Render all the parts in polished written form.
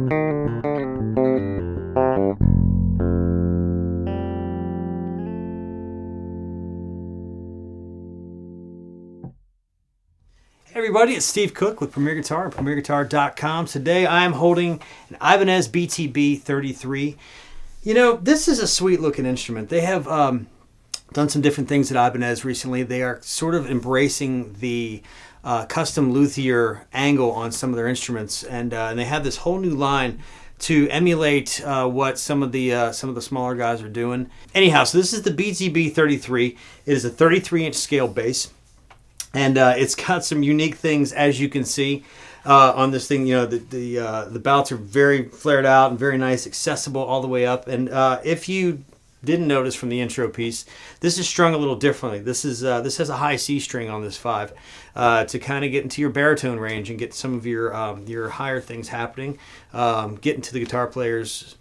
Hey everybody, it's Steve Cook with Premier Guitar and PremierGuitar.com. Today I am holding an Ibanez BTB-33. You know, this is a sweet looking instrument. They have done some different things at Ibanez recently. They are sort of embracing the custom luthier angle on some of their instruments, and they have this whole new line to emulate what some of the smaller guys are doing. Anyhow, so this is the BTB-33. It is a 33-inch scale bass. And it's got some unique things, as you can see on this thing. You know, the bouts are very flared out and very nice, accessible all the way up. And if you didn't notice from the intro piece, this is strung a little differently. This has a high C string on this 5 to kind of get into your baritone range and get some of your higher things happening. Get into the guitar player's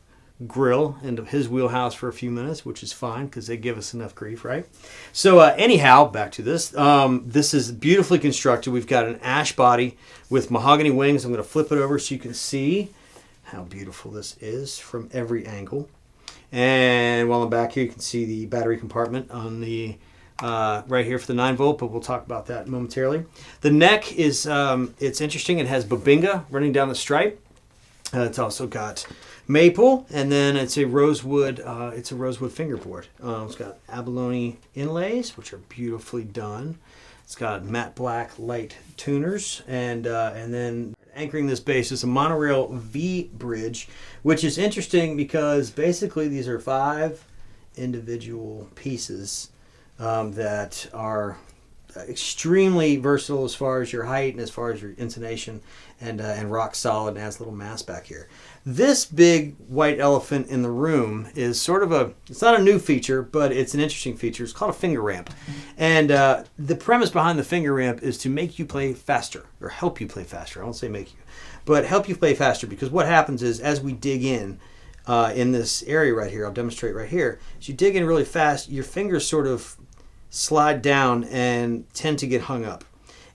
grill into his wheelhouse for a few minutes, which is fine because they give us enough grief, right? So anyhow, back to this. This is beautifully constructed. We've got an ash body with mahogany wings. I'm going to flip it over so you can see how beautiful this is from every angle. And while I'm back here, you can see the battery compartment on the right here for the 9-volt, but we'll talk about that momentarily. The neck is it's interesting. It has bubinga running down the stripe. It's also got maple, and then it's a rosewood. It's a rosewood fingerboard. It's got abalone inlays, which are beautifully done. It's got matte black light tuners, and then anchoring this bass is a Monorail V Bridge, which is interesting because basically these are 5 individual pieces that are extremely versatile as far as your height and as far as your intonation, and rock solid, and has a little mass back here. This big white elephant in the room is sort of it's not a new feature, but it's an interesting feature. It's called a finger ramp. And the premise behind the finger ramp is to make you play faster, or help you play faster. I won't say make you, but help you play faster, because what happens is as we dig in this area right here, I'll demonstrate right here, as you dig in really fast, your fingers sort of slide down and tend to get hung up.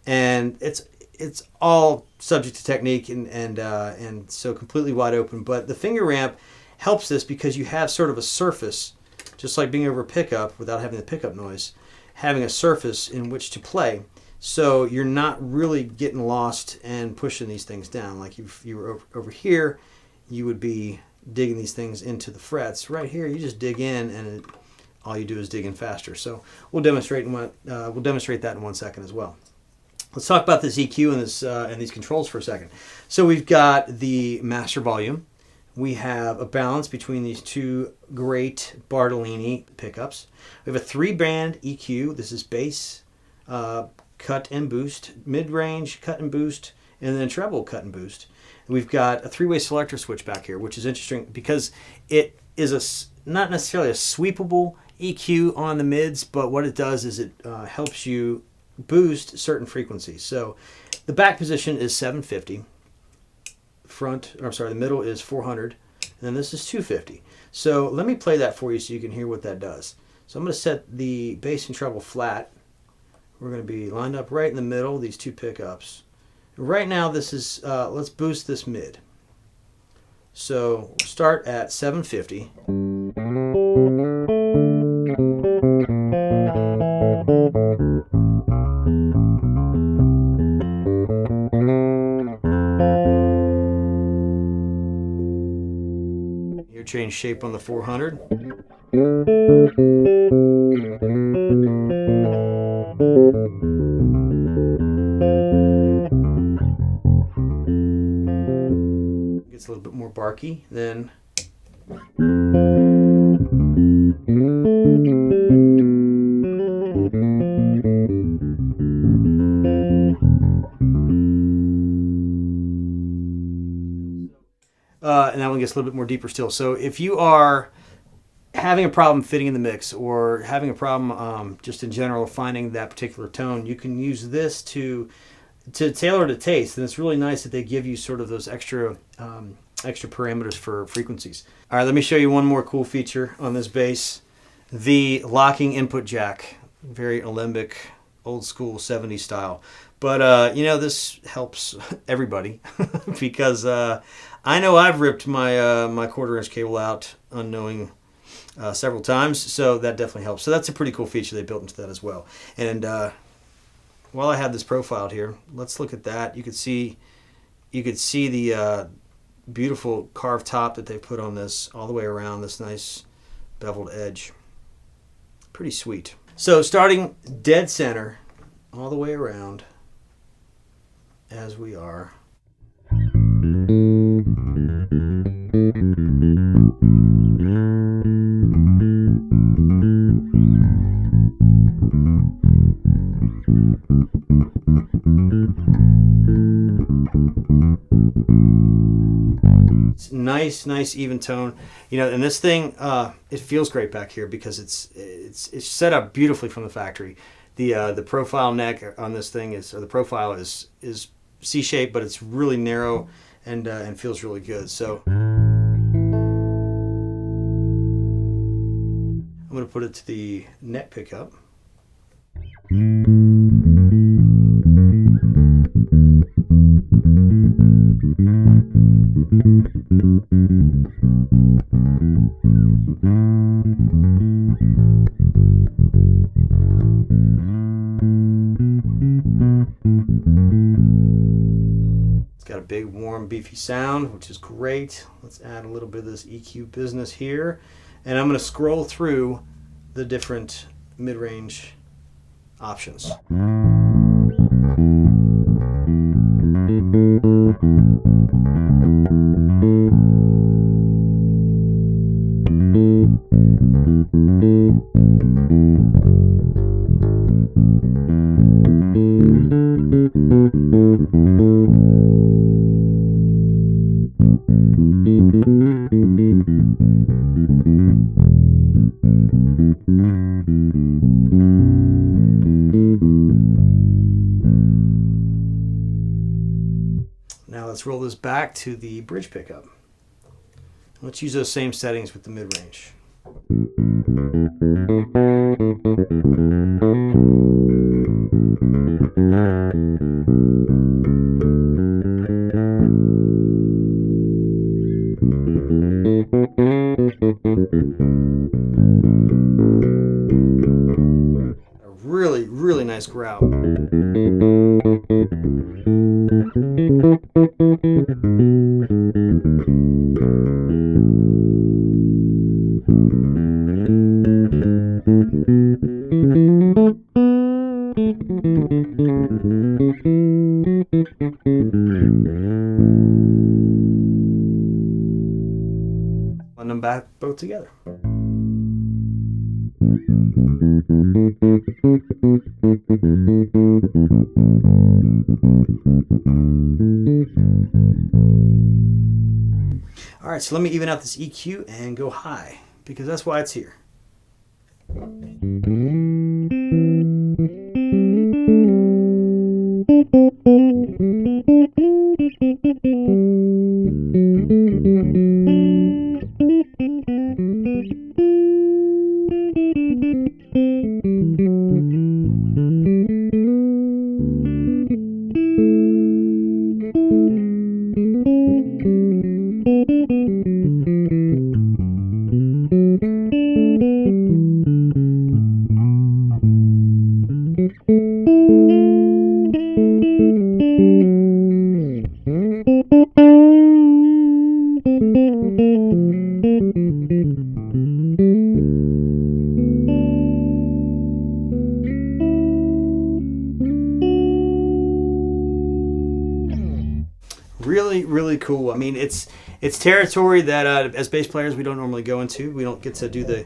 And it's all subject to technique and so completely wide open. But the finger ramp helps this because you have sort of a surface, just like being over a pickup without having the pickup noise, having a surface in which to play. So you're not really getting lost and pushing these things down. Like if you were over here, you would be digging these things into the frets. Right here, you just dig in, and all you do is dig in faster. So we'll demonstrate that in 1 second as well. Let's talk about this EQ and these controls for a second. So we've got the master volume. We have a balance between these 2 great Bartolini pickups. We have a 3-band EQ. This is bass, cut and boost, mid-range, cut and boost, and then treble, cut and boost. We've got a 3-way selector switch back here, which is interesting because it is not necessarily a sweepable EQ on the mids, but what it does is it helps you boost certain frequencies. So the back position is 750, the middle is 400, and then this is 250. So let me play that for you so you can hear what that does. So I'm going to set the bass and treble flat. We're going to be lined up right in the middle, these 2 pickups. Right now this is, let's boost this mid. So we'll start at 750. Here, change shape on the 400. Gets a little bit more barky then. And that one gets a little bit more deeper still. So if you are having a problem fitting in the mix, or having a problem just in general finding that particular tone, you can use this to tailor to taste. And it's really nice that they give you sort of those extra parameters for frequencies. All right, let me show you one more cool feature on this bass. The locking input jack, very alembic, old school 70s style. But you know, this helps everybody because I know I've ripped my my 1/4 inch cable out unknowing several times, so that definitely helps. So that's a pretty cool feature they built into that as well. And while I have this profiled here, let's look at that. You could see the beautiful carved top that they put on this all the way around, this nice beveled edge. Pretty sweet. So starting dead center all the way around as we are. It's nice even tone, you know, and this thing it feels great back here because it's set up beautifully from the factory. The profile neck on this thing is, or the profile is C-shaped, but it's really narrow and feels really good. So I'm going to put it to the neck pickup. It's got a big, warm, beefy sound, which is great. Let's add a little bit of this EQ business here. And I'm going to scroll through the different mid-range options. Now let's roll this back to the bridge pickup. Let's use those same settings with the mid-range. A really nice growl. Blend them back both together. All right, so let me even out this EQ and go high because that's why it's here. Really cool. I mean, it's territory that as bass players we don't normally go into. We don't get to do that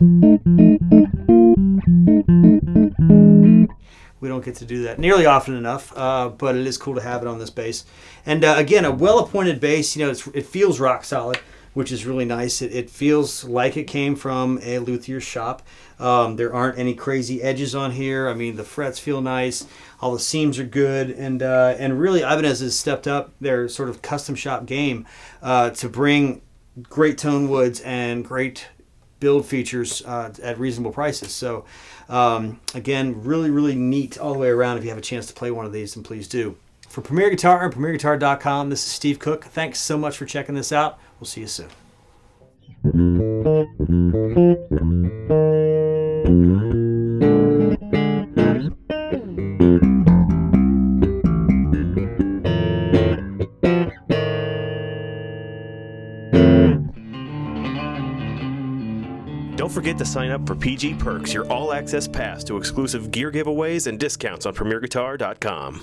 nearly often enough, but it is cool to have it on this bass. And again, a well-appointed bass, you know, it feels rock solid, which is really nice. It feels like it came from a luthier shop. There aren't any crazy edges on here. I mean, the frets feel nice. All the seams are good. And really, Ibanez has stepped up their sort of custom shop game to bring great tone woods and great build features at reasonable prices. So again, really, really neat all the way around. If you have a chance to play one of these, then please do. For Premier Guitar and PremierGuitar.com, this is Steve Cook. Thanks so much for checking this out. We'll see you soon. Don't forget to sign up for PG Perks, your all-access pass to exclusive gear giveaways and discounts on PremierGuitar.com.